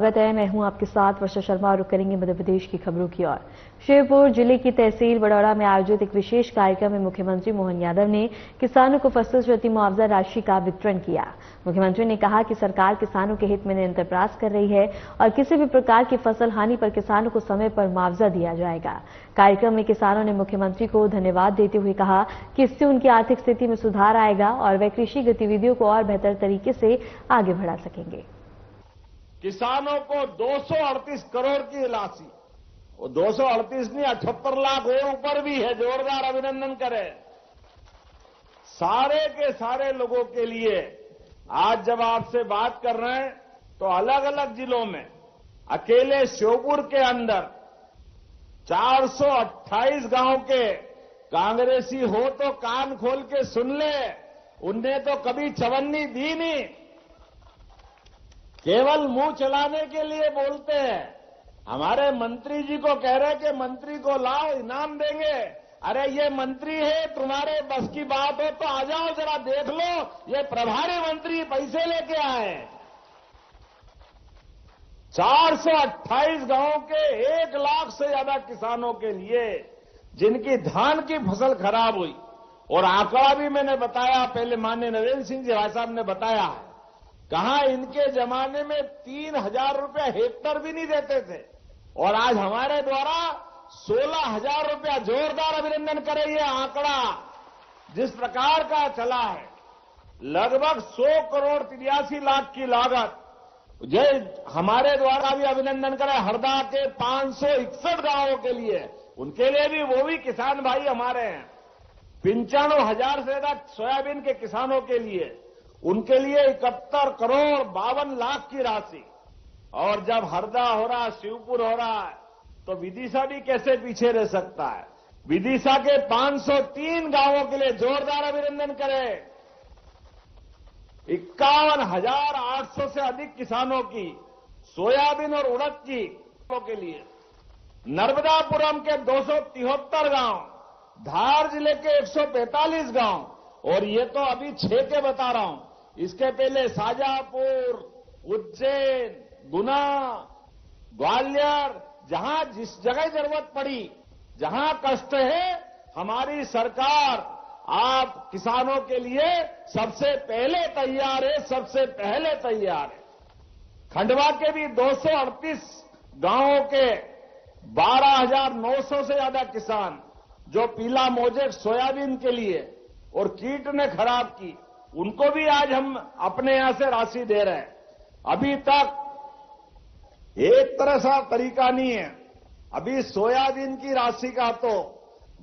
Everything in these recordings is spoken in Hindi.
स्वागत है। मैं हूं आपके साथ वर्षा शर्मा। रुक करेंगे मध्य प्रदेश की खबरों की ओर। शिवपुर जिले की तहसील बड़ौदा में आयोजित एक विशेष कार्यक्रम में मुख्यमंत्री मोहन यादव ने किसानों को फसल क्षति मुआवजा राशि का वितरण किया। मुख्यमंत्री ने कहा कि सरकार किसानों के हित में निरंतर प्रयास कर रही है और किसी भी प्रकार की फसल हानि पर किसानों को समय पर मुआवजा दिया जाएगा। कार्यक्रम में किसानों ने मुख्यमंत्री को धन्यवाद देते हुए कहा कि इससे उनकी आर्थिक स्थिति में सुधार आएगा और वे कृषि गतिविधियों को और बेहतर तरीके से आगे बढ़ा सकेंगे। किसानों को 238 करोड़ की राशि, वो 238 नहीं 78 लाख और ऊपर भी है, जोरदार अभिनंदन करें। सारे के सारे लोगों के लिए आज जब आपसे बात कर रहे हैं तो अलग अलग जिलों में अकेले श्योपुर के अंदर 428 गांव के कांग्रेसी हो तो कान खोल के सुन ले, उनने तो कभी चवन्नी दी नहीं, केवल मुंह चलाने के लिए बोलते हैं। हमारे मंत्री जी को कह रहे कि मंत्री को लाओ इनाम देंगे। अरे ये मंत्री है, तुम्हारे बस की बात हो तो आ जाओ जरा देख लो, ये प्रभारी मंत्री पैसे लेके आए। 428 गांव के 1 लाख से ज्यादा किसानों के लिए जिनकी धान की फसल खराब हुई, और आंकड़ा भी मैंने बताया, पहले माननीय नरेंद्र सिंह जी भाई साहब ने बताया है, कहा इनके जमाने में 3,000 रुपया हेक्टर भी नहीं देते थे और आज हमारे द्वारा 16,000 रुपया, जोरदार अभिनंदन करें। ये आंकड़ा जिस प्रकार का चला है, लगभग 100 करोड़ 83 लाख की लागत, ये हमारे द्वारा भी अभिनंदन करें। हरदा के 561 गांवों के लिए, उनके लिए भी, वो भी किसान भाई हमारे हैं। 95,000 से ज्यादा सोयाबीन के किसानों के लिए, उनके लिए 71 करोड़ 52 लाख की राशि। और जब हरदा हो रहा, शिवपुर हो रहा है, तो विदिशा भी कैसे पीछे रह सकता है। विदिशा के 503 गांवों के लिए जोरदार अभिनंदन करें। 51,800 से अधिक किसानों की सोयाबीन और उड़द की के लिए, नर्मदापुरम के 273 गांव, धार जिले के 145 गांव, और ये तो अभी 6 के बता रहा हूं, इसके पहले शाजापुर, उज्जैन, गुना, ग्वालियर, जहां जिस जगह जरूरत पड़ी, जहां कष्ट है, हमारी सरकार आप किसानों के लिए सबसे पहले तैयार है, सबसे पहले तैयार है। खंडवा के भी 238 गांवों के 12,900 से ज्यादा किसान, जो पीला मोजेक सोयाबीन के लिए और कीट ने खराब की, उनको भी आज हम अपने यहां से राशि दे रहे हैं। अभी तक एक तरह सा तरीका नहीं है। अभी सोयाबीन की राशि का तो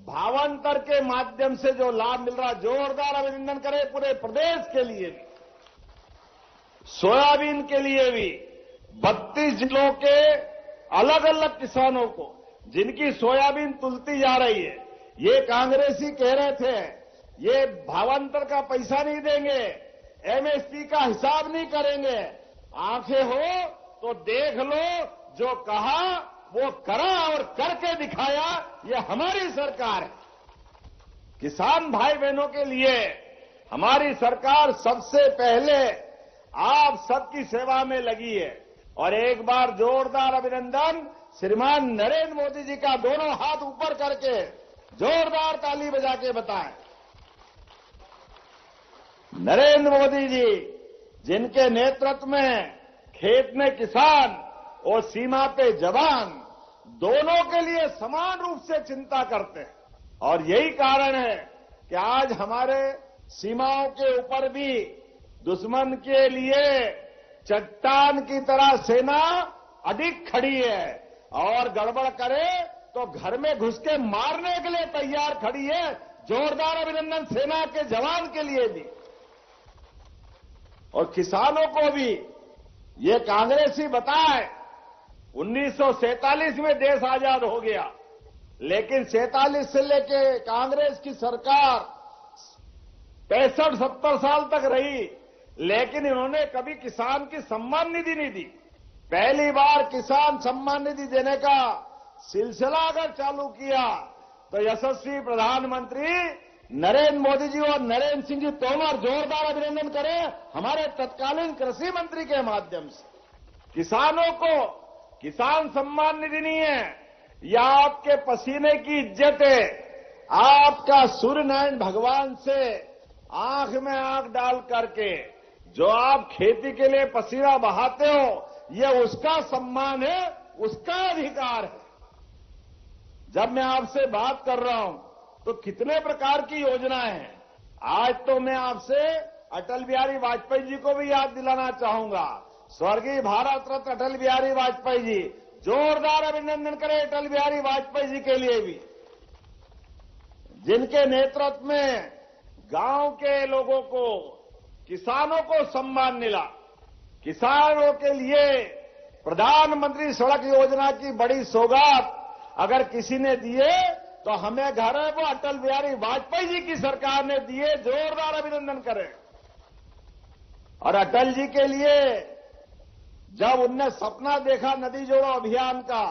भावांतर के माध्यम से जो लाभ मिल रहा, जोरदार अभिनंदन करें पूरे प्रदेश के लिए भी। सोयाबीन के लिए भी 32 जिलों के अलग अलग किसानों को, जिनकी सोयाबीन तुलती जा रही है, ये कांग्रेसी कह रहे थे ये भावांतर का पैसा नहीं देंगे, एमएसपी का हिसाब नहीं करेंगे। आंखें हो तो देख लो, जो कहा वो करा और करके दिखाया, ये हमारी सरकार है। किसान भाई बहनों के लिए हमारी सरकार सबसे पहले आप सबकी सेवा में लगी है। और एक बार जोरदार अभिनंदन श्रीमान नरेंद्र मोदी जी का, दोनों हाथ ऊपर करके जोरदार ताली बजा के बताएं। नरेंद्र मोदी जी, जिनके नेतृत्व में खेत में किसान और सीमा पे जवान, दोनों के लिए समान रूप से चिंता करते हैं। और यही कारण है कि आज हमारे सीमाओं के ऊपर भी दुश्मन के लिए चट्टान की तरह सेना अधिक खड़ी है, और गड़बड़ करे तो घर में घुस के मारने के लिए तैयार खड़ी है। जोरदार अभिनंदन सेना के जवान के लिए भी। और किसानों को भी ये कांग्रेसी बताए, 1947 में देश आजाद हो गया, लेकिन 47 से लेके कांग्रेस की सरकार 65-70 साल तक रही, लेकिन इन्होंने कभी किसान की सम्मान निधि नहीं दी। पहली बार किसान सम्मान निधि देने का सिलसिला अगर चालू किया तो यशस्वी प्रधानमंत्री नरेंद्र मोदी जी और नरेंद्र सिंह जी तोमर, जोरदार अभिनंदन करें हमारे तत्कालीन कृषि मंत्री के माध्यम से। किसानों को किसान सम्मान निधि नहीं है, यह आपके पसीने की इज्जत है। आपका सूर्य नारायण भगवान से आंख में आंख डाल करके जो आप खेती के लिए पसीना बहाते हो, यह उसका सम्मान है, उसका अधिकार है। जब मैं आपसे बात कर रहा हूं तो कितने प्रकार की योजनाएं हैं। आज तो मैं आपसे अटल बिहारी वाजपेयी जी को भी याद दिलाना चाहूंगा। स्वर्गीय भारत रत्न अटल बिहारी वाजपेयी जी, जोरदार अभिनंदन करें अटल बिहारी वाजपेयी जी के लिए भी, जिनके नेतृत्व में गांव के लोगों को, किसानों को सम्मान मिला। किसानों के लिए प्रधानमंत्री सड़क योजना की बड़ी सौगात अगर किसी ने दिए तो हमें घर है वो अटल बिहारी वाजपेयी जी की सरकार ने दिए। जोरदार अभिनंदन करें। और अटल जी के लिए जब उनने सपना देखा नदी जोड़ो अभियान का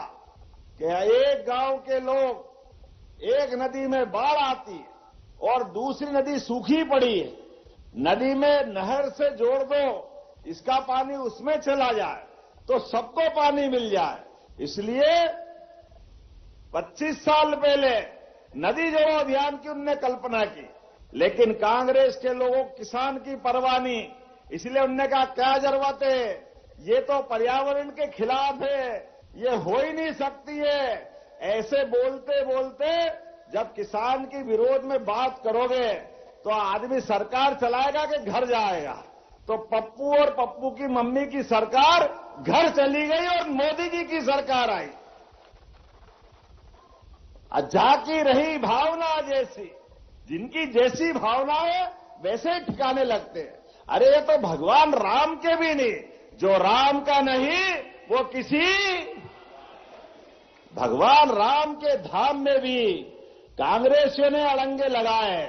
कि एक गांव के लोग, एक नदी में बाढ़ आती और दूसरी नदी सूखी पड़ी है, नदी में नहर से जोड़ दो, इसका पानी उसमें चला जाए तो सबको पानी मिल जाए। इसलिए 25 साल पहले नदी जोड़ो अभियान की उनने कल्पना की, लेकिन कांग्रेस के लोगों किसान की परवाह नहीं। इसलिए उनने कहा क्या जरूरत है, ये तो पर्यावरण के खिलाफ है, ये हो ही नहीं सकती है। ऐसे बोलते बोलते जब किसान के विरोध में बात करोगे तो आदमी सरकार चलाएगा कि घर जाएगा। तो पप्पू और पप्पू की मम्मी की सरकार घर चली गई और मोदी जी की सरकार आई। जाकी रही भावना जैसी, जिनकी जैसी भावना है वैसे ठिकाने लगते हैं। अरे ये तो भगवान राम के भी नहीं, जो राम का नहीं वो किसी, भगवान राम के धाम में भी कांग्रेसियों ने अड़ंगे लगाए।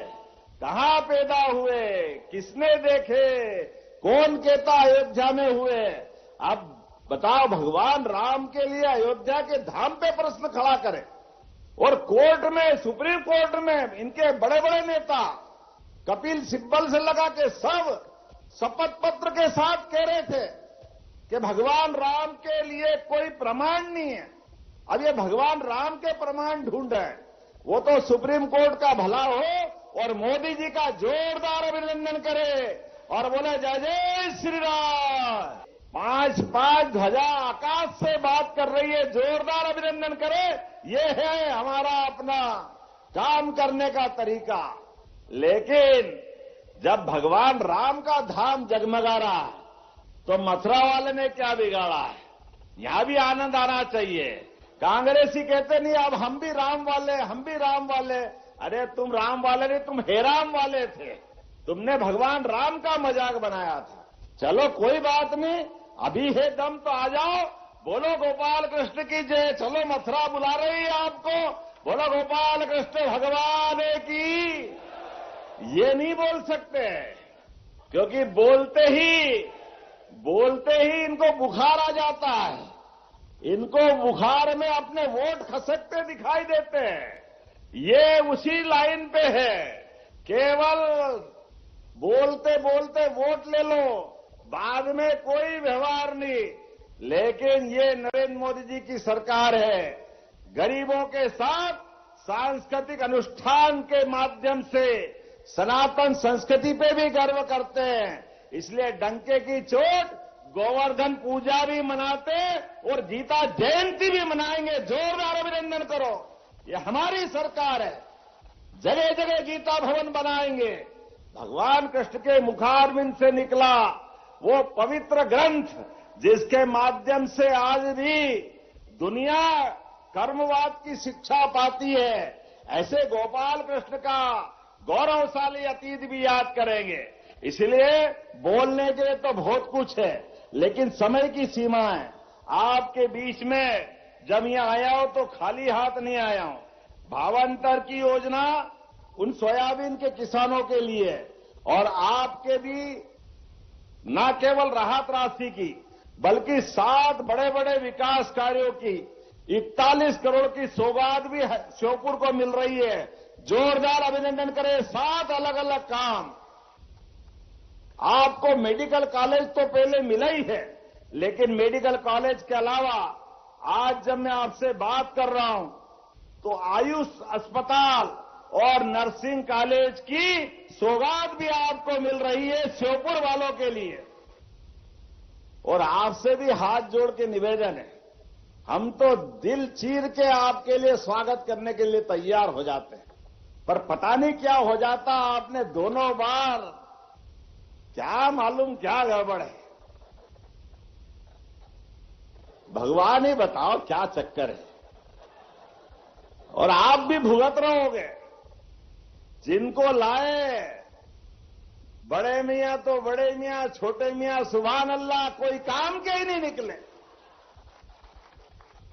कहां पैदा हुए, किसने देखे, कौन कहता अयोध्या में हुए। अब बताओ, भगवान राम के लिए अयोध्या के धाम पे प्रश्न खड़ा करें। और कोर्ट में, सुप्रीम कोर्ट में इनके बड़े बड़े नेता कपिल सिब्बल से लगा के सब शपथ पत्र के साथ कह रहे थे कि भगवान राम के लिए कोई प्रमाण नहीं है। अब ये भगवान राम के प्रमाण ढूंढ रहे हैं। वो तो सुप्रीम कोर्ट का भला हो और मोदी जी का जोरदार अभिनंदन करे और बोले जय जय श्री राम। 5-5 ध्वजा आकाश से बात कर रही है, जोरदार अभिनंदन करे। ये है हमारा अपना काम करने का तरीका। लेकिन जब भगवान राम का धाम जगमगा रहा है तो मथुरा वाले ने क्या बिगाड़ा है। यहां भी आनंद आना चाहिए। कांग्रेसी कहते नहीं अब हम भी राम वाले, हम भी राम वाले। अरे तुम राम वाले नहीं, तुम हेराम वाले थे। तुमने भगवान राम का मजाक बनाया था। चलो कोई बात नहीं, अभी है दम तो आ जाओ, बोलो गोपाल कृष्ण की जय। चलो मथुरा बुला रही है आपको, बोलो गोपाल कृष्ण भगवान की। ये नहीं बोल सकते, क्योंकि बोलते ही इनको बुखार आ जाता है। इनको बुखार में अपने वोट खसकते दिखाई देते हैं। ये उसी लाइन पे है, केवल बोलते बोलते वोट ले लो, बाद में कोई व्यवहार नहीं। लेकिन ये नरेंद्र मोदी जी की सरकार है, गरीबों के साथ सांस्कृतिक अनुष्ठान के माध्यम से सनातन संस्कृति पे भी गर्व करते हैं। इसलिए डंके की चोट गोवर्धन पूजा भी मनाते और गीता जयंती भी मनाएंगे। जोरदार अभिनंदन करो, ये हमारी सरकार है। जगह जगह गीता भवन बनाएंगे। भगवान कृष्ण के मुखारविंद से निकला वो पवित्र ग्रंथ, जिसके माध्यम से आज भी दुनिया कर्मवाद की शिक्षा पाती है, ऐसे गोपाल कृष्ण का गौरवशाली अतीत भी याद करेंगे। इसलिए बोलने के लिए तो बहुत कुछ है, लेकिन समय की सीमा है। आपके बीच में जब यहां आया हो तो खाली हाथ नहीं आया हूं। भावांतर की योजना उन सोयाबीन के किसानों के लिए और आपके भी न केवल राहत राशि की, बल्कि 7 बड़े बड़े विकास कार्यों की 41 करोड़ की सौगात भी श्योपुर को मिल रही है। जोरदार अभिनंदन करें। 7 अलग अलग काम। आपको मेडिकल कॉलेज तो पहले मिला ही है, लेकिन मेडिकल कॉलेज के अलावा आज जब मैं आपसे बात कर रहा हूं तो आयुष अस्पताल और नर्सिंग कॉलेज की सौगात भी आपको मिल रही है श्योपुर वालों के लिए। और आपसे भी हाथ जोड़ के निवेदन है, हम तो दिल चीर के आपके लिए स्वागत करने के लिए तैयार हो जाते हैं, पर पता नहीं क्या हो जाता आपने दोनों बार, क्या मालूम क्या गड़बड़ है। भगवान ही बताओ क्या चक्कर है। और आप भी भुगत रहोगे। जिनको लाए बड़े मियां तो बड़े मियां, छोटे मियां सुभान अल्लाह, कोई काम के ही नहीं निकले।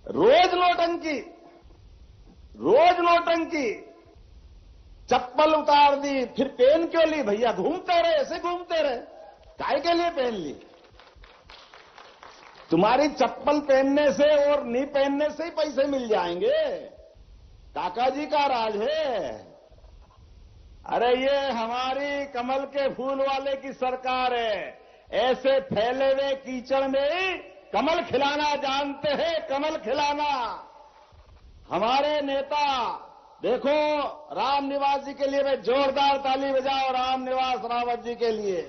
रोज नौटंकी, रोज नौटंकी। चप्पल उतार दी, फिर पेन क्यों ली भैया? घूमते रहे, ऐसे घूमते रहे, काय के लिए पहन ली? तुम्हारी चप्पल पहनने से और नहीं पहनने से ही पैसे मिल जाएंगे। काका जी का राज है। अरे ये हमारी कमल के फूल वाले की सरकार है। ऐसे फैले हुए कीचड़ में कमल खिलाना जानते हैं, कमल खिलाना। हमारे नेता देखो, राम निवास जी के लिए मैं जोरदार ताली बजाओ, राम निवास रावत जी के लिए,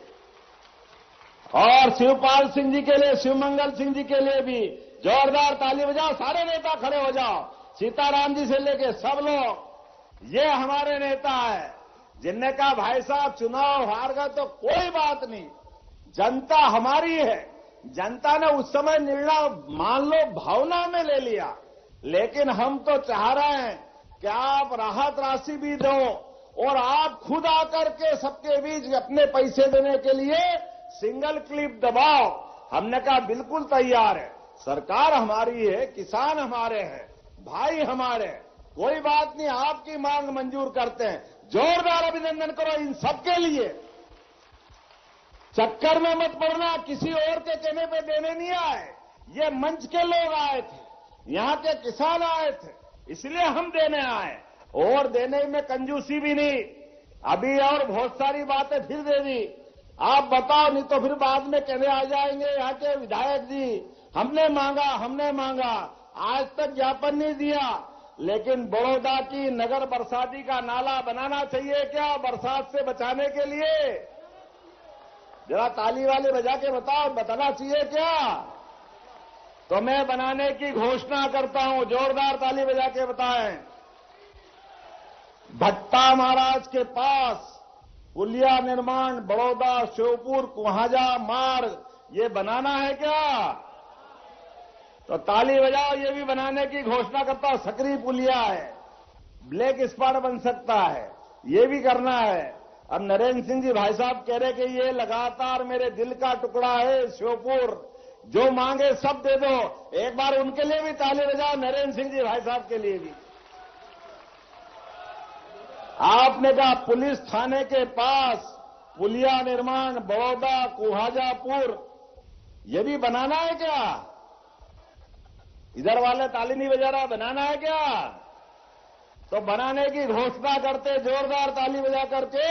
और शिवपाल सिंह जी के लिए, शिवमंगल सिंह जी के लिए भी जोरदार ताली बजाओ। सारे नेता खड़े हो जाओ, सीताराम जी से लेके सब लोग। ये हमारे नेता है जिनने कहा भाई साहब चुनाव हार गए तो कोई बात नहीं, जनता हमारी है। जनता ने उस समय निर्णय मान लो भावना में ले लिया, लेकिन हम तो चाह रहे हैं कि आप राहत राशि भी दो और आप खुद आकर के सबके बीच अपने पैसे देने के लिए सिंगल क्लिप दबाओ। हमने कहा बिल्कुल तैयार है, सरकार हमारी है, किसान हमारे हैं, भाई हमारे, कोई बात नहीं, आपकी मांग मंजूर करते हैं। जोरदार अभिनंदन करो इन सबके लिए। चक्कर में मत पड़ना, किसी और के कहने पे देने नहीं आए, ये मंच के लोग आए थे, यहां के किसान आए थे, इसलिए हम देने आए। और देने में कंजूसी भी नहीं। अभी और बहुत सारी बातें फिर दे दी, आप बताओ, नहीं तो फिर बाद में कहने आ जाएंगे यहाँ के विधायक जी हमने मांगा। आज तक ज्ञापन नहीं दिया, लेकिन बड़ौदा की नगर बरसाती का नाला बनाना चाहिए क्या बरसात से बचाने के लिए? जरा ताली वाले बजा के बताओ, बताना चाहिए क्या? तो मैं बनाने की घोषणा करता हूं, जोरदार ताली बजा के बताएं। भट्टा महाराज के पास पुलिया निर्माण बड़ौदा श्योपुर कुहाजा मार्ग ये बनाना है क्या? तो ताली बजाओ, ये भी बनाने की घोषणा करता हूं। सकरी पुलिया है, ब्लैक स्पॉट बन सकता है, ये भी करना है। अब नरेंद्र सिंह जी भाई साहब कह रहे कि ये लगातार मेरे दिल का टुकड़ा है श्योपुर, जो मांगे सब दे दो। एक बार उनके लिए भी ताली बजाओ, नरेंद्र सिंह जी भाई साहब के लिए भी। आपने कहा पुलिस थाने के पास पुलिया निर्माण बड़ौदा कुहाजापुर, ये भी बनाना है क्या? इधर वाले ताली नहीं बजा रहा, बनाना है क्या? तो बनाने की घोषणा करते, जोरदार ताली बजा करके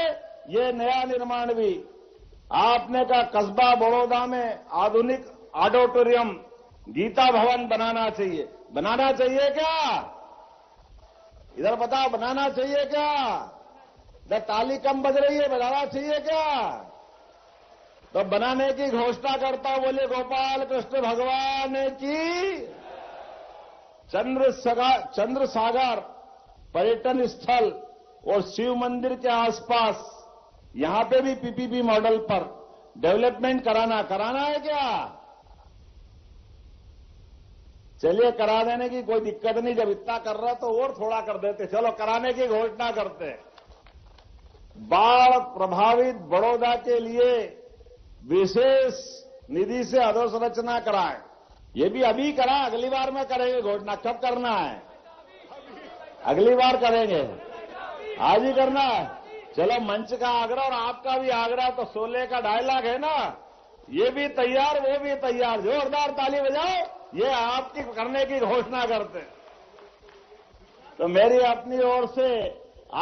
ये नया निर्माण भी। आपने कहा कस्बा बड़ौदा में आधुनिक ऑडिटोरियम गीता भवन बनाना चाहिए, बनाना चाहिए क्या? इधर बताओ, बनाना चाहिए क्या? इधर ताली कम बज रही है, बजाना चाहिए क्या? तो बनाने की घोषणा करता, बोले गोपाल कृष्ण भगवान की। चंद्र सागर पर्यटन स्थल और शिव मंदिर के आसपास यहां पे भी पीपीपी मॉडल पर डेवलपमेंट कराना है क्या? चलिए करा देने की कोई दिक्कत नहीं, जब इतना कर रहा तो और थोड़ा कर देते। चलो कराने की घोषणा करते। बाढ़ प्रभावित बड़ौदा के लिए विशेष निधि से अधोसंरचना कराएं। ये भी अभी करा, अगली बार में करेंगे घोषणा। कब करना है? अगली बार करेंगे, आज ही करना है। चलो मंच का आग्रह और आपका भी आग्रह, तो 16 का डायलॉग है ना, ये भी तैयार, वो भी तैयार। जोरदार ताली बजाओ, ये आपकी करने की घोषणा करते। तो मेरी अपनी ओर से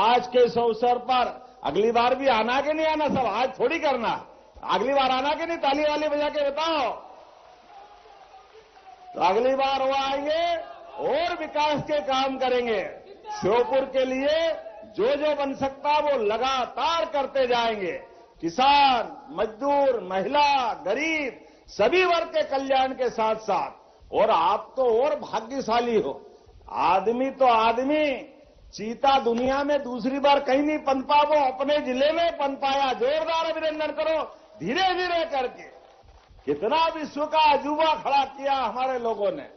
आज के इस अवसर पर अगली बार भी आना कि नहीं आना? सब आज थोड़ी करना, अगली बार आना कि नहीं? ताली वाली बजा के बताओ। तो अगली बार वो आएंगे और विकास के काम करेंगे। श्योपुर के लिए जो जो बन सकता वो लगातार करते जाएंगे। किसान, मजदूर, महिला, गरीब सभी वर्ग के कल्याण के साथ साथ। और आप तो और भाग्यशाली हो, आदमी तो आदमी, चीता दुनिया में दूसरी बार कहीं नहीं पनपा, वो अपने जिले में पनपाया। जोरदार अभिनंदन करो, धीरे धीरे करके। कितना विश्व का अजूबा खड़ा किया हमारे लोगों ने।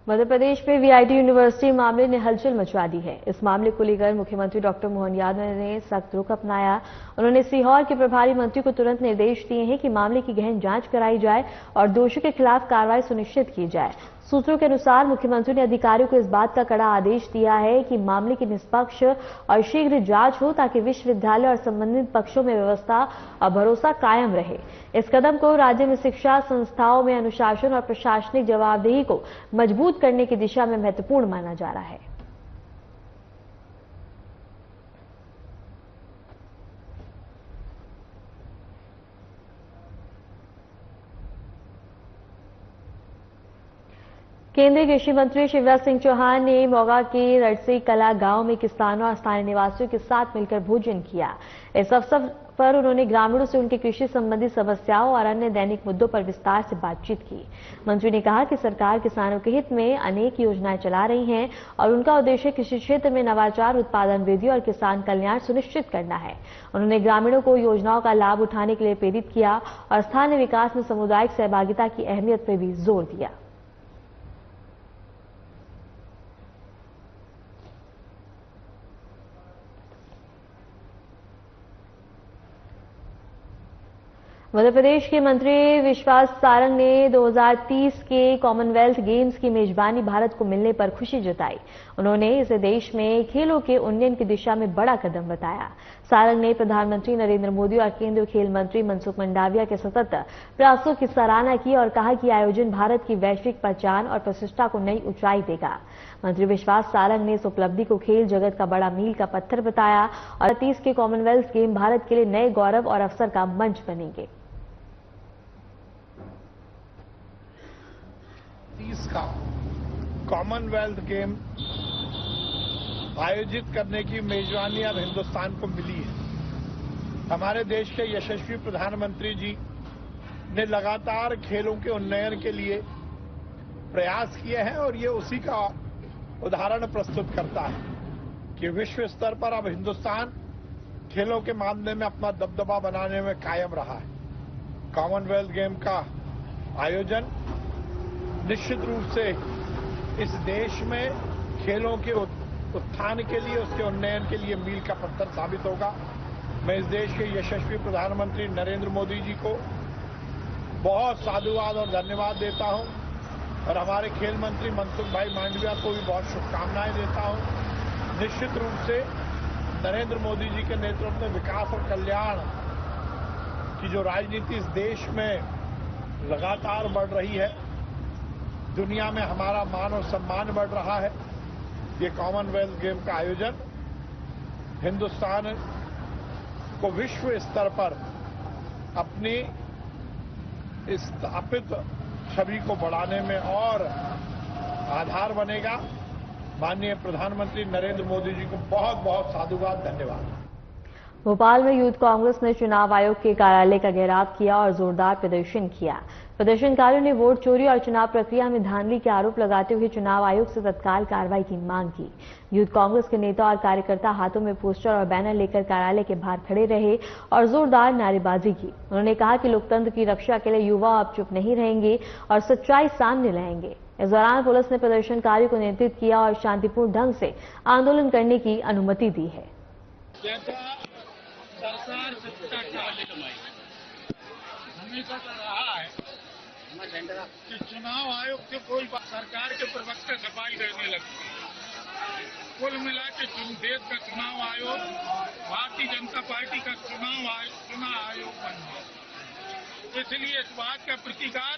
मध्य प्रदेश में वीआईटी यूनिवर्सिटी मामले ने हलचल मचा दी है। इस मामले को लेकर मुख्यमंत्री डॉक्टर मोहन यादव ने सख्त रुख अपनाया। उन्होंने सीहोर के प्रभारी मंत्री को तुरंत निर्देश दिए हैं कि मामले की गहन जांच कराई जाए और दोषियों के खिलाफ कार्रवाई सुनिश्चित की जाए। सूत्रों के अनुसार मुख्यमंत्री ने अधिकारियों को इस बात का कड़ा आदेश दिया है कि मामले की निष्पक्ष और शीघ्र जांच हो, ताकि विश्वविद्यालय और संबंधित पक्षों में व्यवस्था और भरोसा कायम रहे। इस कदम को राज्य में शिक्षा संस्थाओं में अनुशासन और प्रशासनिक जवाबदेही को मजबूत करने की दिशा में महत्वपूर्ण माना जा रहा है। केंद्रीय कृषि मंत्री शिवराज सिंह चौहान ने मोगा के रटसी कला गांव में किसानों और स्थानीय निवासियों के साथ मिलकर भोजन किया। इस अवसर पर उन्होंने ग्रामीणों से उनकी कृषि संबंधी समस्याओं और अन्य दैनिक मुद्दों पर विस्तार से बातचीत की। मंत्री ने कहा कि सरकार किसानों के हित में अनेक योजनाएं चला रही है और उनका उद्देश्य कृषि क्षेत्र में नवाचार, उत्पादन वृद्धि और किसान कल्याण सुनिश्चित करना है। उन्होंने ग्रामीणों को योजनाओं का लाभ उठाने के लिए प्रेरित किया और स्थानीय विकास में सामुदायिक सहभागिता की अहमियत पर भी जोर दिया। मध्य प्रदेश के मंत्री विश्वास सारंग ने 2030 के कॉमनवेल्थ गेम्स की मेजबानी भारत को मिलने पर खुशी जताई। उन्होंने इसे देश में खेलों के उन्नयन की दिशा में बड़ा कदम बताया। सारंग ने प्रधानमंत्री नरेंद्र मोदी और केंद्रीय खेल मंत्री मनसुख मंडाविया के सतत प्रयासों की सराहना की और कहा कि आयोजन भारत की वैश्विक पहचान और प्रतिष्ठा को नई ऊंचाई देगा। मंत्री विश्वास सारंग ने इस उपलब्धि को खेल जगत का बड़ा मील का पत्थर बताया और 30 के कॉमनवेल्थ गेम भारत के लिए नए गौरव और अवसर का मंच बनेंगे। 30 का कॉमनवेल्थ गेम आयोजित करने की मेजबानी अब हिंदुस्तान को मिली है। हमारे देश के यशस्वी प्रधानमंत्री जी ने लगातार खेलों के उन्नयन के लिए प्रयास किए हैं और ये उसी का उदाहरण प्रस्तुत करता है कि विश्व स्तर पर अब हिंदुस्तान खेलों के मामले में अपना दबदबा बनाने में कायम रहा है। कॉमनवेल्थ गेम का आयोजन निश्चित रूप से इस देश में खेलों के उत्थान के लिए, उसके उन्नयन के लिए मील का पत्थर साबित होगा। मैं इस देश के यशस्वी प्रधानमंत्री नरेंद्र मोदी जी को बहुत साधुवाद और धन्यवाद देता हूं और हमारे खेल मंत्री मनसुख भाई मांडविया को भी बहुत शुभकामनाएं देता हूं। निश्चित रूप से नरेंद्र मोदी जी के नेतृत्व में विकास और कल्याण की जो राजनीति इस देश में लगातार बढ़ रही है, दुनिया में हमारा मान और सम्मान बढ़ रहा है। ये कॉमनवेल्थ गेम का आयोजन हिंदुस्तान को विश्व स्तर पर अपनी स्थापित छवि को बढ़ाने में और आधार बनेगा। माननीय प्रधानमंत्री नरेंद्र मोदी जी को बहुत बहुत साधुवाद, धन्यवाद। भोपाल में यूथ कांग्रेस ने चुनाव आयोग के कार्यालय का घेराव किया और जोरदार प्रदर्शन किया। प्रदर्शनकारियों ने वोट चोरी और चुनाव प्रक्रिया में धांधली के आरोप लगाते हुए चुनाव आयोग से तत्काल कार्रवाई की मांग की। यूथ कांग्रेस के नेता और कार्यकर्ता हाथों में पोस्टर और बैनर लेकर कार्यालय के बाहर खड़े रहे और जोरदार नारेबाजी की। उन्होंने कहा कि लोकतंत्र की रक्षा के लिए युवा अब चुप नहीं रहेंगे और सच्चाई सामने लाएंगे। इस दौरान पुलिस ने प्रदर्शनकारियों को नियंत्रित किया और शांतिपूर्ण ढंग से आंदोलन करने की अनुमति दी है। सरकार सत्ता का हमेशा का रहा है कि चुनाव आयोग से कोई सरकार के प्रवक्ता सफाई करने लगते हैं। कुल मिला के देश का चुनाव आयोग भारतीय जनता पार्टी का चुनाव आयोग बन गया। इसलिए इस बात का प्रतिकार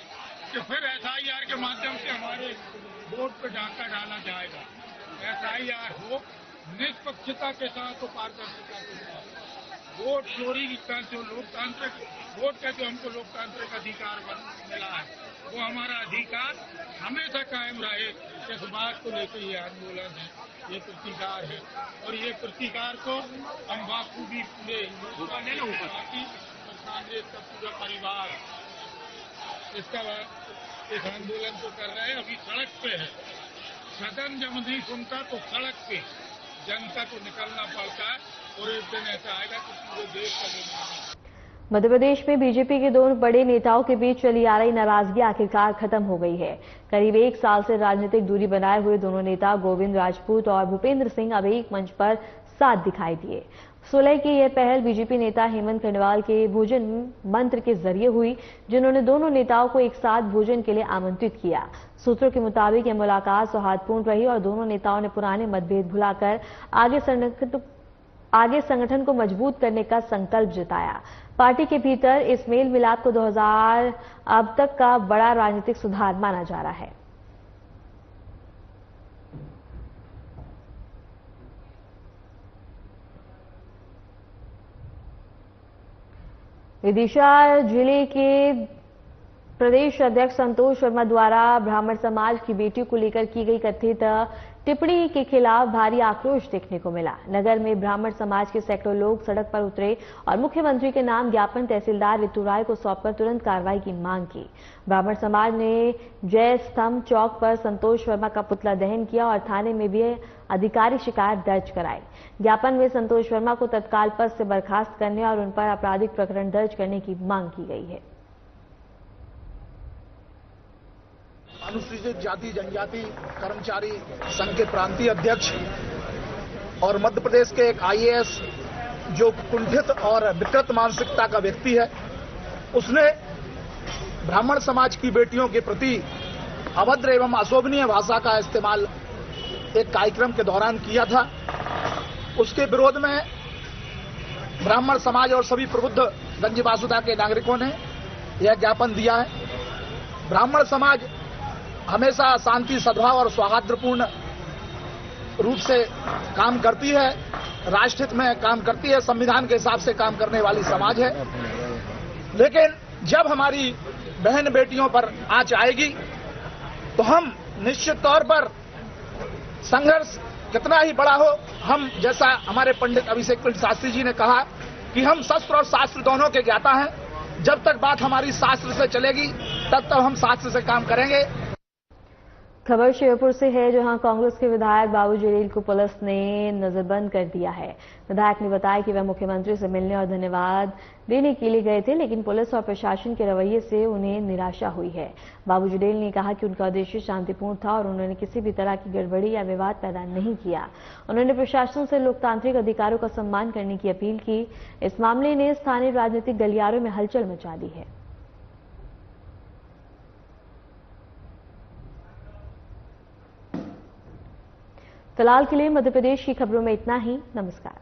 कि फिर एसआईआर के माध्यम से हमारे वोट पर डाका डाला जाएगा। एसआईआर हो निष्पक्षता के साथ, पारदर्शिता के साथ। वोट चोरी का जो लोकतांत्रिक वोट का जो हमको लोकतांत्रिक अधिकार मिला है वो हमारा अधिकार हमेशा कायम रहे। इस बात को लेकर ये आंदोलन है, ये प्रतिकार है, और ये प्रतिकार को हम बाखूबी पूरे पार्टी और कांग्रेस का पूरा परिवार इस आंदोलन को कर रहे हैं। अभी सड़क पे है, सदन जब नहीं सुनता तो सड़क पे जनता को निकलना पड़ता है, और एक दिन ऐसा आएगा कि पूरे देश का निर्माण। मध्य प्रदेश में बीजेपी के दोनों बड़े नेताओं के बीच चली आ रही नाराजगी आखिरकार खत्म हो गई है। करीब एक साल से राजनीतिक दूरी बनाए हुए दोनों नेता गोविंद राजपूत और भूपेंद्र सिंह अब एक मंच पर साथ दिखाई दिए। सुलह की यह पहल बीजेपी नेता हेमंत खंडवाल के भोजन मंत्र के जरिए हुई, जिन्होंने दोनों नेताओं को एक साथ भोजन के लिए आमंत्रित किया। सूत्रों के मुताबिक यह मुलाकात सौहार्दपूर्ण रही और दोनों नेताओं ने पुराने मतभेद भुलाकर आगे संगठन को मजबूत करने का संकल्प जताया। पार्टी के भीतर इस मेल मिलाप को 2000 अब तक का बड़ा राजनीतिक सुधार माना जा रहा है। विदिशा जिले के प्रदेश अध्यक्ष संतोष शर्मा द्वारा ब्राह्मण समाज की बेटियों को लेकर की गई कथित टिप्पणी के खिलाफ भारी आक्रोश देखने को मिला। नगर में ब्राह्मण समाज के सैकड़ों लोग सड़क पर उतरे और मुख्यमंत्री के नाम ज्ञापन तहसीलदार रितु राय को सौंपकर तुरंत कार्रवाई की मांग की। ब्राह्मण समाज ने जय स्तंभ चौक पर संतोष शर्मा का पुतला दहन किया और थाने में भी अधिकारी शिकायत दर्ज कराई। ज्ञापन में संतोष शर्मा को तत्काल पद से बर्खास्त करने और उन पर आपराधिक प्रकरण दर्ज करने की मांग की गई है। अनुसूचित जाति जनजाति कर्मचारी संघ के प्रांतीय अध्यक्ष और मध्य प्रदेश के एक आईएएस जो कुंठित और विकृत मानसिकता का व्यक्ति है, उसने ब्राह्मण समाज की बेटियों के प्रति अभद्र एवं अशोभनीय भाषा का इस्तेमाल एक कार्यक्रम के दौरान किया था। उसके विरोध में ब्राह्मण समाज और सभी प्रबुद्ध गंज वासुदा के नागरिकों ने यह ज्ञापन दिया है। ब्राह्मण समाज हमेशा शांति, सद्भाव और सौहार्दपूर्ण रूप से काम करती है, राष्ट्रहित में काम करती है, संविधान के हिसाब से काम करने वाली समाज है। लेकिन जब हमारी बहन बेटियों पर आंच आएगी तो हम निश्चित तौर पर संघर्ष कितना ही बड़ा हो, हम जैसा हमारे पंडित अभिषेक शास्त्री जी ने कहा कि हम शस्त्र और शास्त्र दोनों के ज्ञाता हैं। जब तक बात हमारी शास्त्र से चलेगी तब तक हम शास्त्र से काम करेंगे। खबर श्योपुर से है, जहां कांग्रेस के विधायक बाबू जलील को पुलिस ने नजरबंद कर दिया है। विधायक ने बताया कि वह मुख्यमंत्री से मिलने और धन्यवाद देने के लिए गए थे, लेकिन पुलिस और प्रशासन के रवैये से उन्हें निराशा हुई है। बाबू जलील ने कहा कि उनका उद्देश्य शांतिपूर्ण था और उन्होंने किसी भी तरह की गड़बड़ी या विवाद पैदा नहीं किया। उन्होंने प्रशासन से लोकतांत्रिक अधिकारों का सम्मान करने की अपील की। इस मामले ने स्थानीय राजनीतिक गलियारों में हलचल मचा दी है। फिलहाल के लिए मध्य प्रदेश की खबरों में इतना ही। नमस्कार।